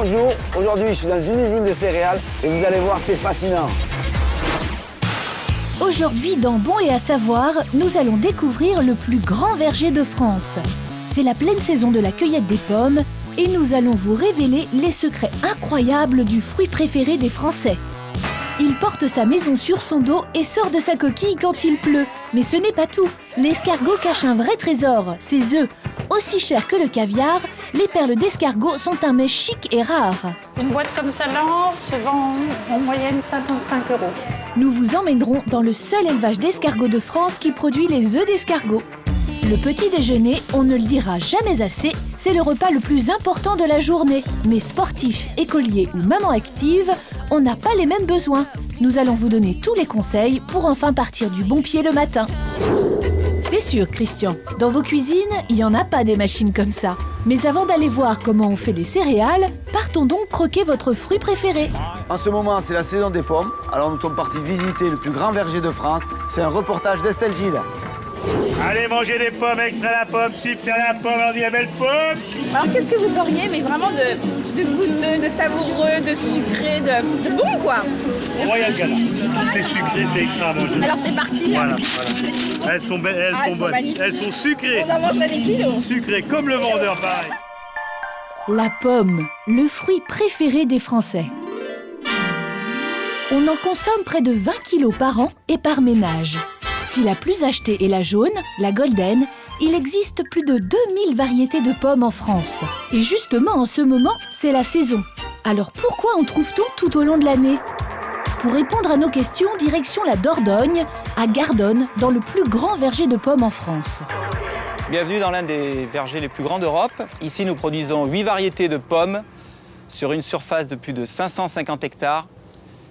bonjour. Aujourd'hui, je suis dans une usine de céréales et vous allez voir, c'est fascinant. Aujourd'hui, dans Bon et à savoir, nous allons découvrir le plus grand verger de France. C'est la pleine saison de la cueillette des pommes et nous allons vous révéler les secrets incroyables du fruit préféré des Français. Il porte sa maison sur son dos et sort de sa coquille quand il pleut. Mais ce n'est pas tout. L'escargot cache un vrai trésor, ses œufs. Aussi chers que le caviar, les perles d'escargot sont un mets chic et rare. Une boîte comme celle-là se vend en moyenne 55 €. Nous vous emmènerons dans le seul élevage d'escargots de France qui produit les œufs d'escargot. Le petit déjeuner, on ne le dira jamais assez, c'est le repas le plus important de la journée. Mais sportifs, écoliers ou mamans actives, on n'a pas les mêmes besoins. Nous allons vous donner tous les conseils pour enfin partir du bon pied le matin. C'est sûr, Christian, dans vos cuisines, il n'y en a pas des machines comme ça. Mais avant d'aller voir comment on fait des céréales, partons donc croquer votre fruit préféré. En ce moment, c'est la saison des pommes. Alors nous sommes partis visiter le plus grand verger de France. C'est un reportage d'Estelle Gilles. Allez, manger des pommes, extrait la pomme, super la pomme, on dit la belle pomme. Alors qu'est-ce que vous auriez, mais vraiment de goûteux, de savoureux, de sucré, de bon quoi. Royal Gala. C'est sucré, c'est extra à manger. Alors c'est parti. Voilà. Elles sont bonnes. Magnifiques. Elles sont sucrées. On en mangerait des kilos. Sucrées comme le vendeur, pareil. La pomme, le fruit préféré des Français. On en consomme près de 20 kilos par an et par ménage. Si la plus achetée est la jaune, la golden, il existe plus de 2000 variétés de pommes en France. Et justement, en ce moment, c'est la saison. Alors pourquoi en trouve-t-on tout au long de l'année ? Pour répondre à nos questions, direction la Dordogne, à Gardonne, dans le plus grand verger de pommes en France. Bienvenue dans l'un des vergers les plus grands d'Europe. Ici, nous produisons 8 variétés de pommes sur une surface de plus de 550 hectares,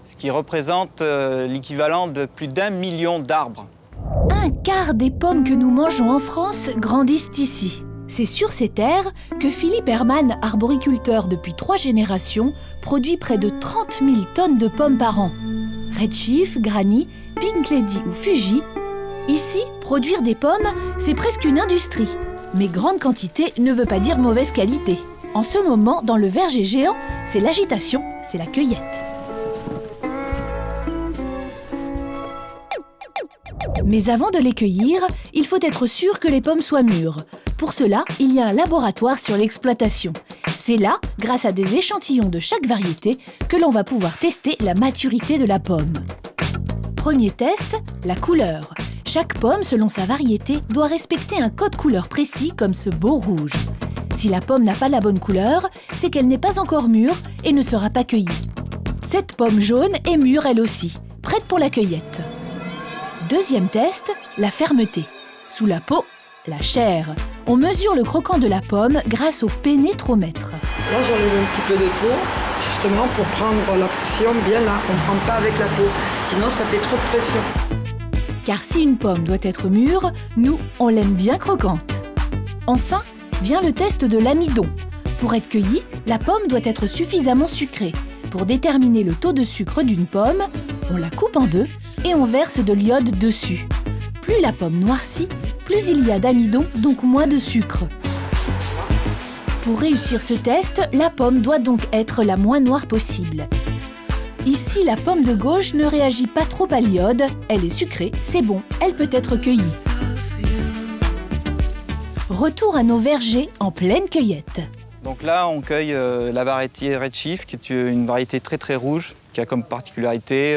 ce qui représente l'équivalent de plus d'1 million d'arbres. Un quart des pommes que nous mangeons en France grandissent ici. C'est sur ces terres que Philippe Hermann, arboriculteur depuis 3 générations, produit près de 30 000 tonnes de pommes par an. Redshift, Granny, Pink Lady ou Fuji. Ici, produire des pommes, c'est presque une industrie. Mais grande quantité ne veut pas dire mauvaise qualité. En ce moment, dans le verger géant, c'est l'agitation, c'est la cueillette. Mais avant de les cueillir, il faut être sûr que les pommes soient mûres. Pour cela, il y a un laboratoire sur l'exploitation. C'est là, grâce à des échantillons de chaque variété, que l'on va pouvoir tester la maturité de la pomme. Premier test, la couleur. Chaque pomme, selon sa variété, doit respecter un code couleur précis comme ce beau rouge. Si la pomme n'a pas la bonne couleur, c'est qu'elle n'est pas encore mûre et ne sera pas cueillie. Cette pomme jaune est mûre elle aussi, prête pour la cueillette. Deuxième test, la fermeté. Sous la peau, la chair. On mesure le croquant de la pomme grâce au pénétromètre. Là, j'enlève un petit peu de peau, justement pour prendre la pression bien là. On ne prend pas avec la peau, sinon ça fait trop de pression. Car si une pomme doit être mûre, nous, on l'aime bien croquante. Enfin, vient le test de l'amidon. Pour être cueillie, la pomme doit être suffisamment sucrée. Pour déterminer le taux de sucre d'une pomme, on la coupe en deux et on verse de l'iode dessus. Plus la pomme noircit, plus il y a d'amidon, donc moins de sucre. Pour réussir ce test, la pomme doit donc être la moins noire possible. Ici, la pomme de gauche ne réagit pas trop à l'iode, elle est sucrée, c'est bon, elle peut être cueillie. Retour à nos vergers en pleine cueillette. Donc là, on cueille la variété Redshift, qui est une variété très très rouge, qui a comme particularité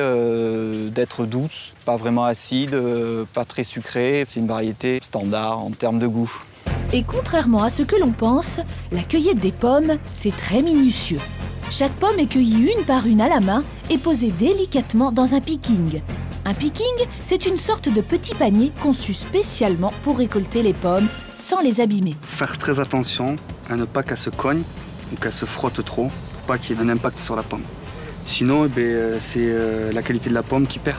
d'être douce, pas vraiment acide, pas très sucrée. C'est une variété standard en termes de goût. Et contrairement à ce que l'on pense, la cueillette des pommes, c'est très minutieux. Chaque pomme est cueillie une par une à la main et posée délicatement dans un picking. Un picking, c'est une sorte de petit panier conçu spécialement pour récolter les pommes sans les abîmer. Faire très attention à ne pas qu'elle se cogne ou qu'elle se frotte trop pour pas qu'il y ait un impact sur la pomme. Sinon, c'est la qualité de la pomme qui perd.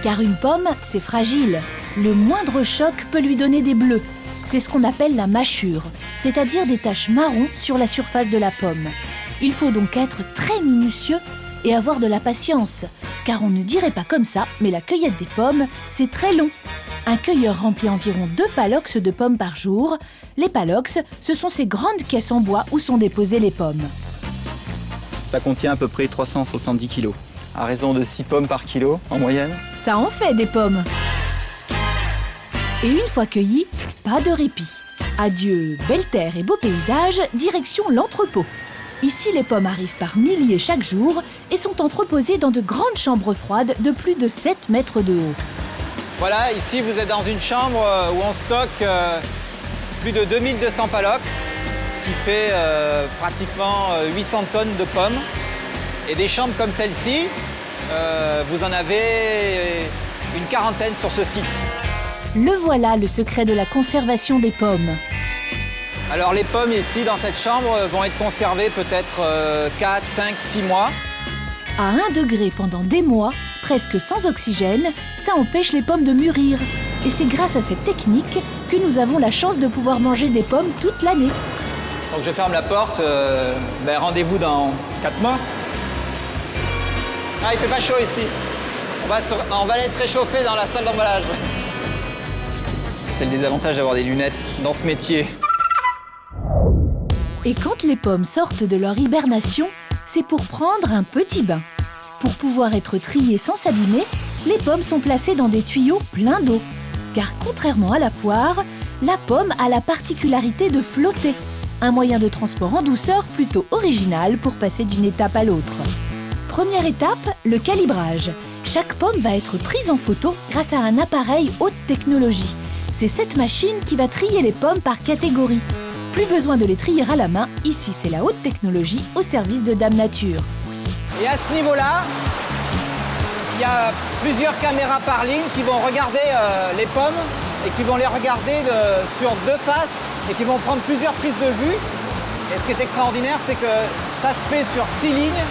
Car une pomme, c'est fragile. Le moindre choc peut lui donner des bleus. C'est ce qu'on appelle la mâchure, c'est-à-dire des taches marron sur la surface de la pomme. Il faut donc être très minutieux et avoir de la patience, car on ne dirait pas comme ça, mais la cueillette des pommes, c'est très long. Un cueilleur remplit environ 2 palox de pommes par jour. Les palox, ce sont ces grandes caisses en bois où sont déposées les pommes. Ça contient à peu près 370 kg, à raison de 6 pommes par kilo en moyenne. Ça en fait des pommes. Et une fois cueillies, pas de répit. Adieu, belle terre et beau paysage, direction l'entrepôt. Ici, les pommes arrivent par milliers chaque jour et sont entreposées dans de grandes chambres froides de plus de 7 mètres de haut. Voilà, ici vous êtes dans une chambre où on stocke plus de 2200 palox, ce qui fait pratiquement 800 tonnes de pommes. Et des chambres comme celle-ci, vous en avez une quarantaine sur ce site. Le voilà, le secret de la conservation des pommes. Alors les pommes ici, dans cette chambre, vont être conservées peut-être 4, 5, 6 mois. À 1 degré pendant des mois, presque sans oxygène, ça empêche les pommes de mûrir. Et c'est grâce à cette technique que nous avons la chance de pouvoir manger des pommes toute l'année. Donc je ferme la porte, rendez-vous dans 4 mois. Ah, il fait pas chaud ici. On va aller se réchauffer dans la salle d'emballage. C'est le désavantage d'avoir des lunettes dans ce métier. Et quand les pommes sortent de leur hibernation, c'est pour prendre un petit bain. Pour pouvoir être triées sans s'abîmer, les pommes sont placées dans des tuyaux pleins d'eau. Car contrairement à la poire, la pomme a la particularité de flotter. Un moyen de transport en douceur plutôt original pour passer d'une étape à l'autre. Première étape, le calibrage. Chaque pomme va être prise en photo grâce à un appareil haute technologie. C'est cette machine qui va trier les pommes par catégorie. Plus besoin de les trier à la main, ici c'est la haute technologie au service de Dame Nature. Et à ce niveau-là, il y a plusieurs caméras par ligne qui vont regarder les pommes et qui vont les regarder sur 2 faces et qui vont prendre plusieurs prises de vue. Et ce qui est extraordinaire, c'est que ça se fait sur 6 lignes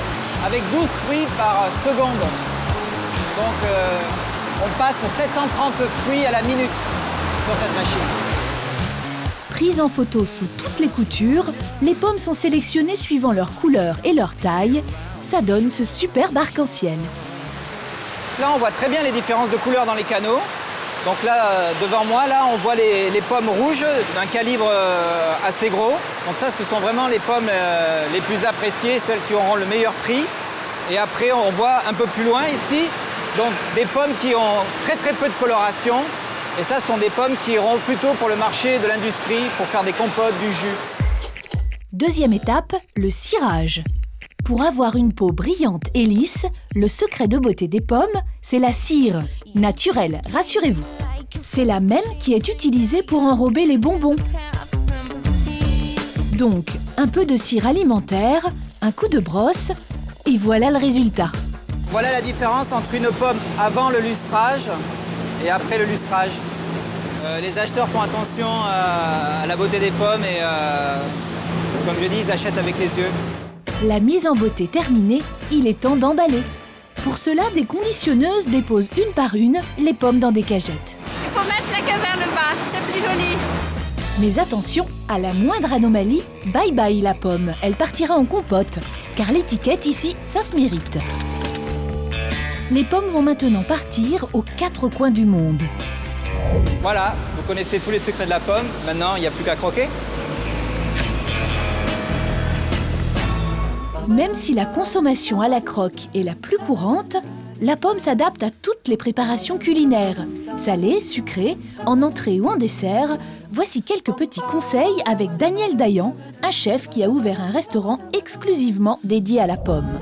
avec 12 fruits par seconde. Donc on passe 730 fruits à la minute sur cette machine. Prises en photo sous toutes les coutures, les pommes sont sélectionnées suivant leur couleur et leur taille. Ça donne ce superbe arc-en-ciel. Là, on voit très bien les différences de couleurs dans les canaux. Donc là, devant moi, là, on voit les pommes rouges d'un calibre assez gros. Donc ça, ce sont vraiment les pommes les plus appréciées, celles qui auront le meilleur prix. Et après, on voit un peu plus loin ici, donc des pommes qui ont très peu de coloration. Et ça, ce sont des pommes qui iront plutôt pour le marché de l'industrie, pour faire des compotes, du jus. Deuxième étape, le cirage. Pour avoir une peau brillante et lisse, le secret de beauté des pommes, c'est la cire. Naturelle, rassurez-vous. C'est la même qui est utilisée pour enrober les bonbons. Donc, un peu de cire alimentaire, un coup de brosse, et voilà le résultat. Voilà la différence entre une pomme avant le lustrage et après le lustrage. Les acheteurs font attention à la beauté des pommes et, comme je dis, ils achètent avec les yeux. La mise en beauté terminée, il est temps d'emballer. Pour cela, des conditionneuses déposent une par une les pommes dans des cagettes. Il faut mettre la queue vers le bas, c'est plus joli. Mais attention, à la moindre anomalie, bye bye la pomme, elle partira en compote. Car l'étiquette ici, ça se mérite. Les pommes vont maintenant partir aux 4 coins du monde. Voilà, vous connaissez tous les secrets de la pomme. Maintenant, il n'y a plus qu'à croquer. Même si la consommation à la croque est la plus courante, la pomme s'adapte à toutes les préparations culinaires. Salée, sucrée, en entrée ou en dessert, voici quelques petits conseils avec Daniel Dayan, un chef qui a ouvert un restaurant exclusivement dédié à la pomme.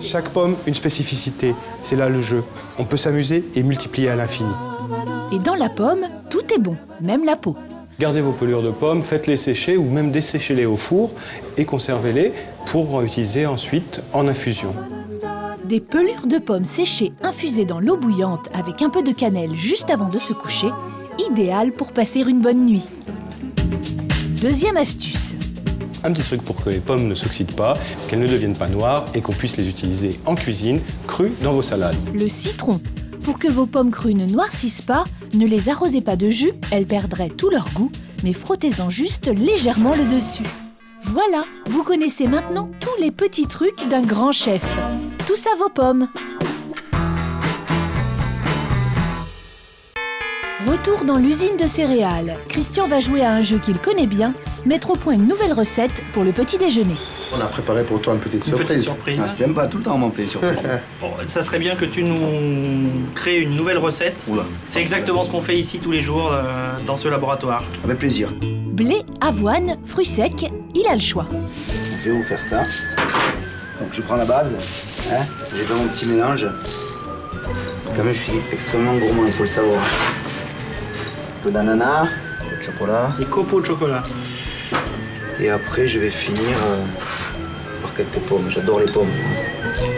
Chaque pomme, une spécificité. C'est là le jeu. On peut s'amuser et multiplier à l'infini. Et dans la pomme, tout est bon, même la peau. Gardez vos pelures de pommes, faites-les sécher ou même desséchez-les au four et conservez-les pour utiliser ensuite en infusion. Des pelures de pommes séchées infusées dans l'eau bouillante avec un peu de cannelle juste avant de se coucher, idéal pour passer une bonne nuit. Deuxième astuce. Un petit truc pour que les pommes ne s'oxydent pas, qu'elles ne deviennent pas noires et qu'on puisse les utiliser en cuisine, crues dans vos salades. Le citron. Pour que vos pommes crues ne noircissent pas, ne les arrosez pas de jus, elles perdraient tout leur goût, mais frottez-en juste légèrement le dessus. Voilà, vous connaissez maintenant tous les petits trucs d'un grand chef. Tous à vos pommes. Retour dans l'usine de céréales. Christian va jouer à un jeu qu'il connaît bien, mettre au point une nouvelle recette pour le petit déjeuner. On a préparé pour toi une petite surprise. Petite surprise. Ah, c'est sympa, tout le temps on m'en fait une surprise. Bon, ça serait bien que tu nous crées une nouvelle recette. Oula. C'est exactement ce qu'on fait ici tous les jours dans ce laboratoire. Avec plaisir. Blé, avoine, fruits secs, il a le choix. Je vais vous faire ça. Donc je prends la base, hein, j'ai fait mon petit mélange. Quand même, je suis extrêmement gourmand, il faut le savoir. Un peu d'ananas, un peu de chocolat. Des copeaux de chocolat. Et après, je vais finir par quelques pommes. J'adore les pommes.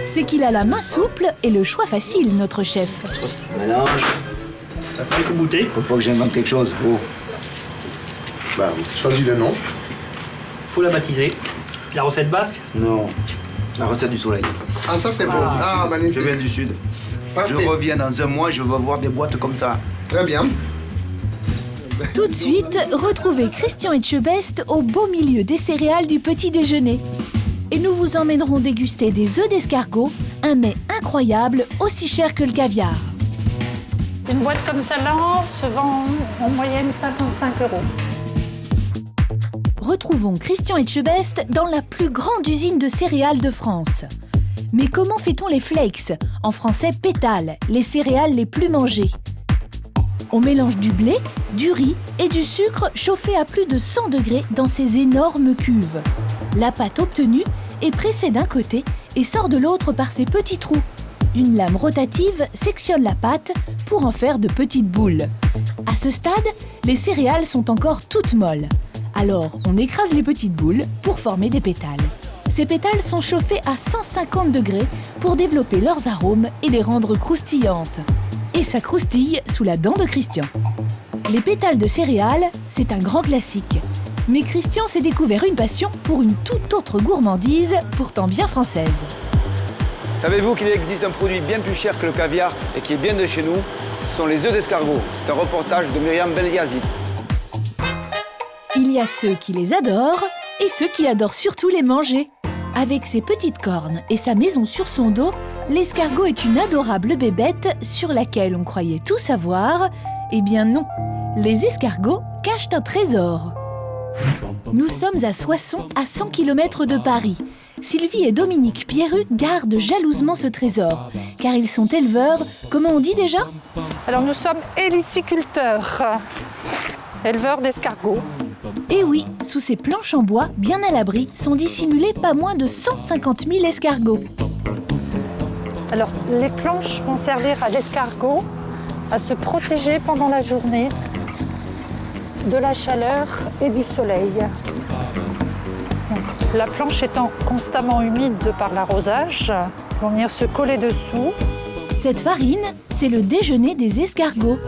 C'est qu'il a la main souple et le choix facile, notre chef. Mélange. Après, il faut goûter. Une fois que j'invente quelque chose, oh. Bah, choisis le nom. Il faut la baptiser. La recette basque? Non, la recette du soleil. Ah, ça c'est beau. Ah, magnifique. Je viens du sud. Parfait. Je reviens dans un mois, je vais voir des boîtes comme ça. Très bien. Tout de suite, retrouvez Christian Etchebest au beau milieu des céréales du petit déjeuner. Et nous vous emmènerons déguster des œufs d'escargot, un mets incroyable, aussi cher que le caviar. Une boîte comme celle-là se vend en moyenne 55 €. Retrouvons Christian Etchebest dans la plus grande usine de céréales de France. Mais comment fait-on les flakes, en français pétales, les céréales les plus mangées? On mélange du blé, du riz et du sucre chauffé à plus de 100 degrés dans ces énormes cuves. La pâte obtenue est pressée d'un côté et sort de l'autre par ces petits trous. Une lame rotative sectionne la pâte pour en faire de petites boules. À ce stade, les céréales sont encore toutes molles. Alors, on écrase les petites boules pour former des pétales. Ces pétales sont chauffés à 150 degrés pour développer leurs arômes et les rendre croustillantes. Et ça croustille sous la dent de Christian. Les pétales de céréales, c'est un grand classique. Mais Christian s'est découvert une passion pour une toute autre gourmandise, pourtant bien française. Savez-vous qu'il existe un produit bien plus cher que le caviar et qui est bien de chez nous? Ce sont les œufs d'escargot. C'est un reportage de Myriam Belghazi. Il y a ceux qui les adorent et ceux qui adorent surtout les manger. Avec ses petites cornes et sa maison sur son dos, l'escargot est une adorable bébête sur laquelle on croyait tout savoir. Eh bien non, les escargots cachent un trésor. Nous sommes à Soissons, à 100 km de Paris. Sylvie et Dominique Pierru gardent jalousement ce trésor, car ils sont éleveurs, comment on dit déjà? Alors nous sommes héliciculteurs, éleveurs d'escargots. Et oui, sous ces planches en bois, bien à l'abri, sont dissimulés pas moins de 150 000 escargots. Alors les planches vont servir à l'escargot à se protéger pendant la journée de la chaleur et du soleil. La planche étant constamment humide de par l'arrosage, ils vont venir se coller dessous. Cette farine, c'est le déjeuner des escargots.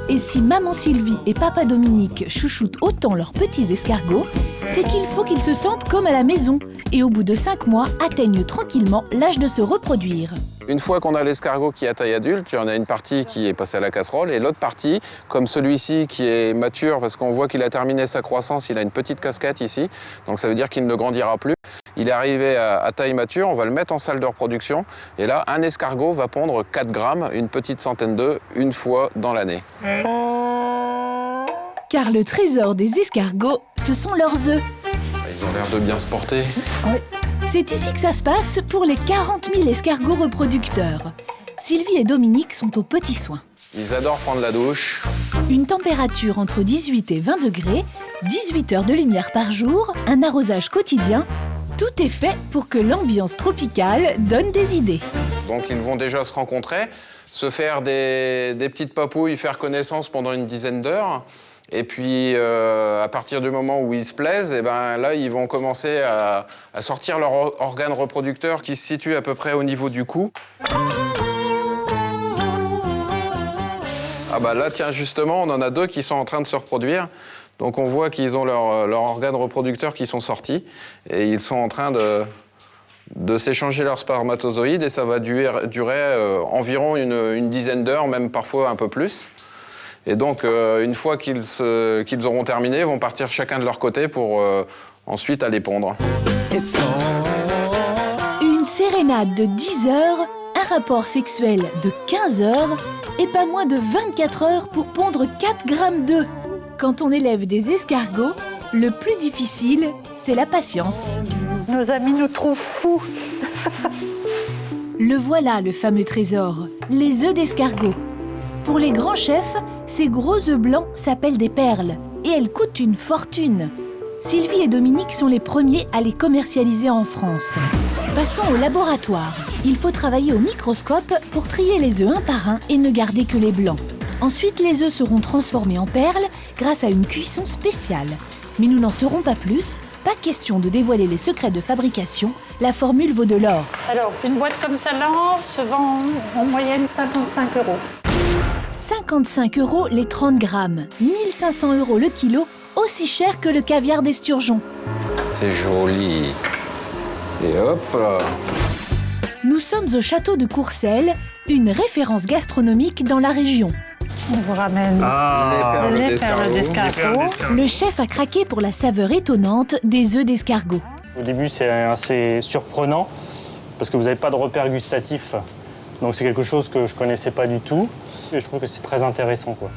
Et si maman Sylvie et papa Dominique chouchoutent autant leurs petits escargots, c'est qu'il faut qu'ils se sentent comme à la maison et au bout de 5 mois atteignent tranquillement l'âge de se reproduire. Une fois qu'on a l'escargot qui est à taille adulte, il y en a une partie qui est passée à la casserole et l'autre partie, comme celui-ci qui est mature parce qu'on voit qu'il a terminé sa croissance, il a une petite casquette ici, donc ça veut dire qu'il ne grandira plus. Il est arrivé à taille mature, on va le mettre en salle de reproduction et là, un escargot va pondre 4 grammes, une petite centaine d'œufs, une fois dans l'année. Car le trésor des escargots, ce sont leurs œufs. Ils ont l'air de bien se porter. C'est ici que ça se passe pour les 40 000 escargots reproducteurs. Sylvie et Dominique sont aux petits soins. Ils adorent prendre la douche. Une température entre 18 et 20 degrés, 18 heures de lumière par jour, un arrosage quotidien. Tout est fait pour que l'ambiance tropicale donne des idées. Donc ils vont déjà se rencontrer, se faire des petites papouilles, faire connaissance pendant une dizaine d'heures. Et puis, à partir du moment où ils se plaisent, et ben, là, ils vont commencer à sortir leur organe reproducteur qui se situe à peu près au niveau du cou. Ah bah là, tiens, justement, on en a 2 qui sont en train de se reproduire. Donc on voit qu'ils ont leur organe reproducteur qui sont sortis. Et ils sont en train de s'échanger leurs spermatozoïdes. Et ça va durer environ une dizaine d'heures, même parfois un peu plus. Et donc, une fois qu'ils auront terminé, ils vont partir chacun de leur côté pour ensuite aller pondre. Une sérénade de 10 heures, un rapport sexuel de 15 heures et pas moins de 24 heures pour pondre 4 grammes d'œufs. Quand on élève des escargots, le plus difficile, c'est la patience. Nos amis nous trouvent fous. Le voilà, le fameux trésor, les œufs d'escargot. Pour les grands chefs, ces gros œufs blancs s'appellent des perles et elles coûtent une fortune. Sylvie et Dominique sont les premiers à les commercialiser en France. Passons au laboratoire. Il faut travailler au microscope pour trier les œufs un par un et ne garder que les blancs. Ensuite, les œufs seront transformés en perles grâce à une cuisson spéciale. Mais nous n'en saurons pas plus. Pas question de dévoiler les secrets de fabrication. La formule vaut de l'or. Alors, une boîte comme celle-là se vend en moyenne 55 €. 55 € les 30 grammes. 1500 € le kilo, aussi cher que le caviar d'esturgeon. C'est joli. Et hop là. Nous sommes au château de Courcelles, une référence gastronomique dans la région. On vous ramène les perles d'escargot. Le chef a craqué pour la saveur étonnante des œufs d'escargot. Au début, c'est assez surprenant parce que vous n'avez pas de repère gustatif. Donc c'est quelque chose que je ne connaissais pas du tout et je trouve que c'est très intéressant, quoi.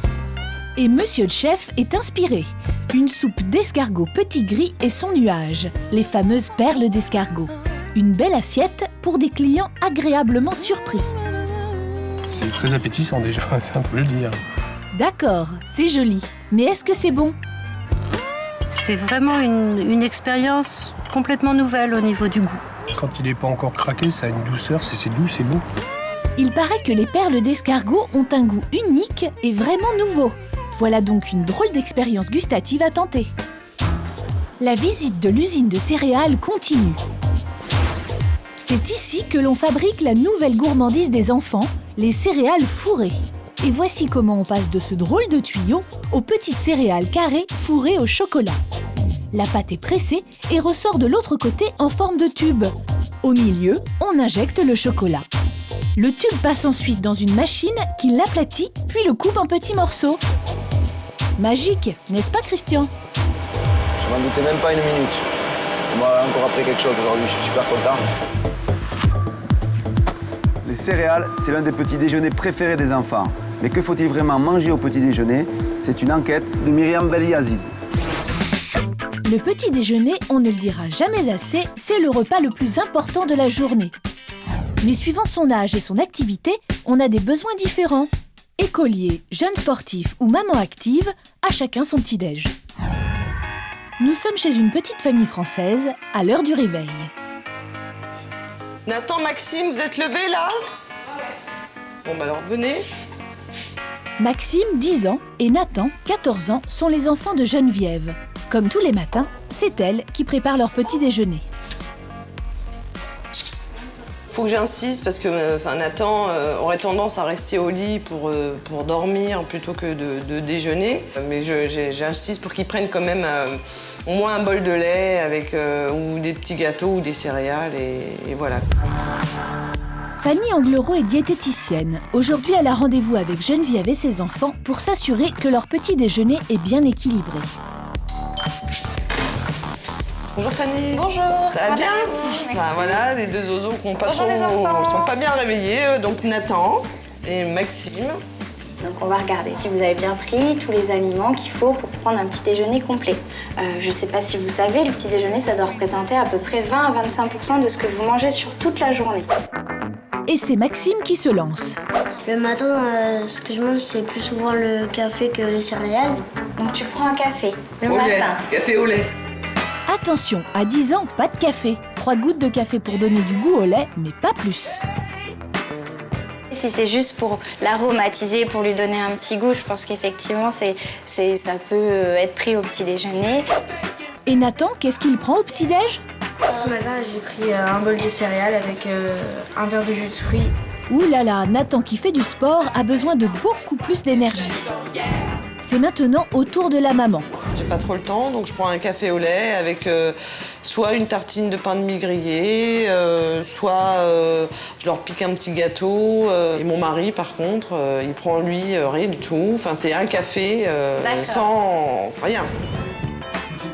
Et Monsieur le chef est inspiré. Une soupe d'escargot petit gris et son nuage, les fameuses perles d'escargot. Une belle assiette pour des clients agréablement surpris. C'est très appétissant déjà, ça on peut le dire. D'accord, c'est joli. Mais est-ce que c'est bon? C'est vraiment une expérience complètement nouvelle au niveau du goût. Quand il n'est pas encore craqué, ça a une douceur, c'est doux, c'est bon. Il paraît que les perles d'escargot ont un goût unique et vraiment nouveau. Voilà donc une drôle d'expérience gustative à tenter. La visite de l'usine de céréales continue. C'est ici que l'on fabrique la nouvelle gourmandise des enfants, les céréales fourrées. Et voici comment on passe de ce drôle de tuyau aux petites céréales carrées fourrées au chocolat. La pâte est pressée et ressort de l'autre côté en forme de tube. Au milieu, on injecte le chocolat. Le tube passe ensuite dans une machine qui l'aplatit puis le coupe en petits morceaux. Magique, n'est-ce pas Christian? Je m'en doutais même pas une minute. On m'a encore appris quelque chose aujourd'hui, je suis super content. Les céréales, c'est l'un des petits déjeuners préférés des enfants. Mais que faut-il vraiment manger au petit déjeuner? C'est une enquête de Myriam Beliazid. Le petit déjeuner, on ne le dira jamais assez, c'est le repas le plus important de la journée. Mais suivant son âge et son activité, on a des besoins différents. Écolier, jeune sportif ou maman active, à chacun son petit-déj. Nous sommes chez une petite famille française, à l'heure du réveil. Nathan, Maxime, vous êtes levés là? Bon bah alors, venez. Maxime, 10 ans, et Nathan, 14 ans, sont les enfants de Geneviève. Comme tous les matins, c'est elle qui prépare leur petit déjeuner. Faut que j'insiste parce que Nathan aurait tendance à rester au lit pour dormir plutôt que de déjeuner. Mais j'insiste pour qu'il prenne quand même au moins un bol de lait avec ou des petits gâteaux ou des céréales et voilà. Fanny Anglerot est diététicienne. Aujourd'hui, elle a rendez-vous avec Geneviève et ses enfants pour s'assurer que leur petit déjeuner est bien équilibré. Bonjour Fanny. Bonjour. Ça va bien? Voilà, les deux zozos qui sont pas bien réveillés, donc Nathan et Maxime. Donc on va regarder si vous avez bien pris tous les aliments qu'il faut pour prendre un petit déjeuner complet. Je ne sais pas si vous savez, le petit déjeuner, ça doit représenter à peu près 20 à 25% de ce que vous mangez sur toute la journée. Et c'est Maxime qui se lance. Le matin, ce que je mange, c'est plus souvent le café que les céréales. Donc tu prends un café le au matin. Lait. Café au lait. Attention, à 10 ans, pas de café. 3 gouttes de café pour donner du goût au lait, mais pas plus. Si c'est juste pour l'aromatiser, pour lui donner un petit goût, je pense qu'effectivement, ça peut être pris au petit déjeuner. Et Nathan, qu'est-ce qu'il prend au petit-déj? Ce matin, j'ai pris un bol de céréales avec un verre de jus de fruits. Ouh là là, Nathan qui fait du sport a besoin de beaucoup plus d'énergie. C'est maintenant au tour de la maman. J'ai pas trop le temps, donc je prends un café au lait avec soit une tartine de pain de mie grillé, soit je leur pique un petit gâteau. Et mon mari, par contre, il prend lui rien du tout. Enfin, c'est un café sans rien.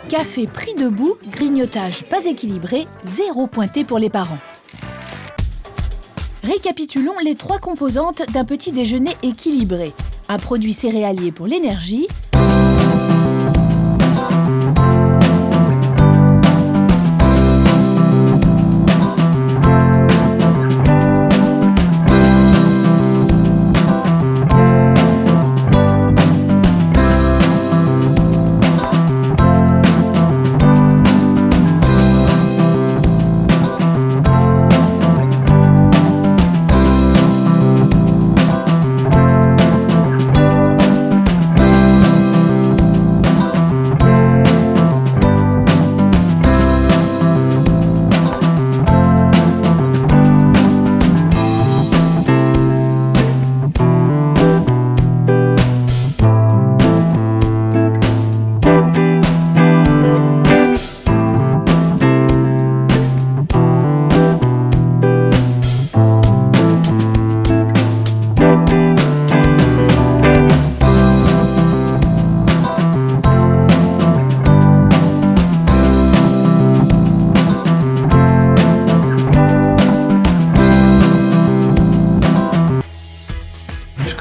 Café pris debout, grignotage pas équilibré, 0 pointé pour les parents. Récapitulons les 3 composantes d'un petit déjeuner équilibré. Un produit céréalier pour l'énergie,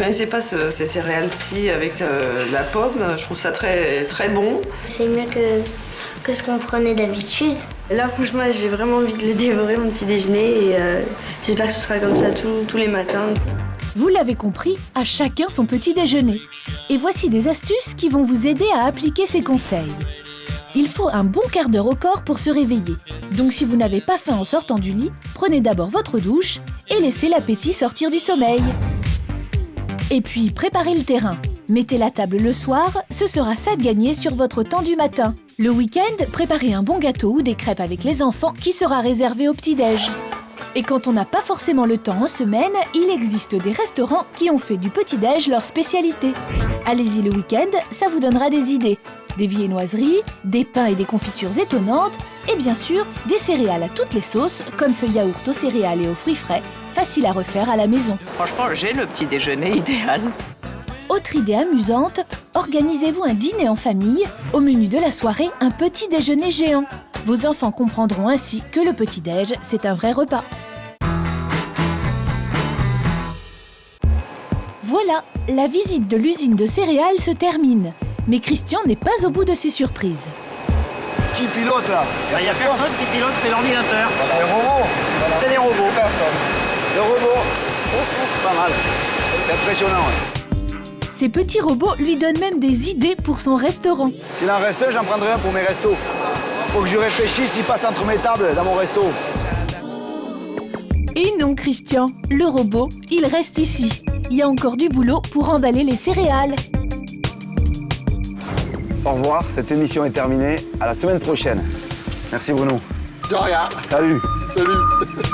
connaissais pas ces céréales-ci avec la pomme. Je trouve ça très, très bon. C'est mieux que ce qu'on prenait d'habitude. Là, franchement, j'ai vraiment envie de le dévorer, mon petit déjeuner, et j'espère que ce sera comme ça tous les matins. Vous l'avez compris, à chacun son petit déjeuner. Et voici des astuces qui vont vous aider à appliquer ces conseils. Il faut un bon quart d'heure au corps pour se réveiller. Donc si vous n'avez pas faim en sortant du lit, prenez d'abord votre douche et laissez l'appétit sortir du sommeil. Et puis préparez le terrain. Mettez la table le soir, ce sera ça de gagner sur votre temps du matin. Le week-end, préparez un bon gâteau ou des crêpes avec les enfants qui sera réservé au petit-déj. Et quand on n'a pas forcément le temps en semaine, il existe des restaurants qui ont fait du petit-déj leur spécialité. Allez-y le week-end, ça vous donnera des idées. Des viennoiseries, des pains et des confitures étonnantes, et bien sûr, des céréales à toutes les sauces, comme ce yaourt aux céréales et aux fruits frais, facile à refaire à la maison. Franchement, j'ai le petit déjeuner idéal. Autre idée amusante, organisez-vous un dîner en famille, au menu de la soirée, un petit déjeuner géant. Vos enfants comprendront ainsi que le petit-déj, c'est un vrai repas. Voilà, la visite de l'usine de céréales se termine. Mais Christian n'est pas au bout de ses surprises. Qui pilote là? Il n'y a personne qui pilote, c'est l'ordinateur. C'est les robots. C'est les robots. Le robot. Pas mal. C'est impressionnant. Ces petits robots lui donnent même des idées pour son restaurant. S'il en reste un, j'en prendrai un pour mes restos. Faut que je réfléchisse s'il passe entre mes tables dans mon resto. Et non, Christian, le robot, il reste ici. Il y a encore du boulot pour emballer les céréales. Au revoir, cette émission est terminée. À la semaine prochaine. Merci Bruno. De rien. Salut. Salut.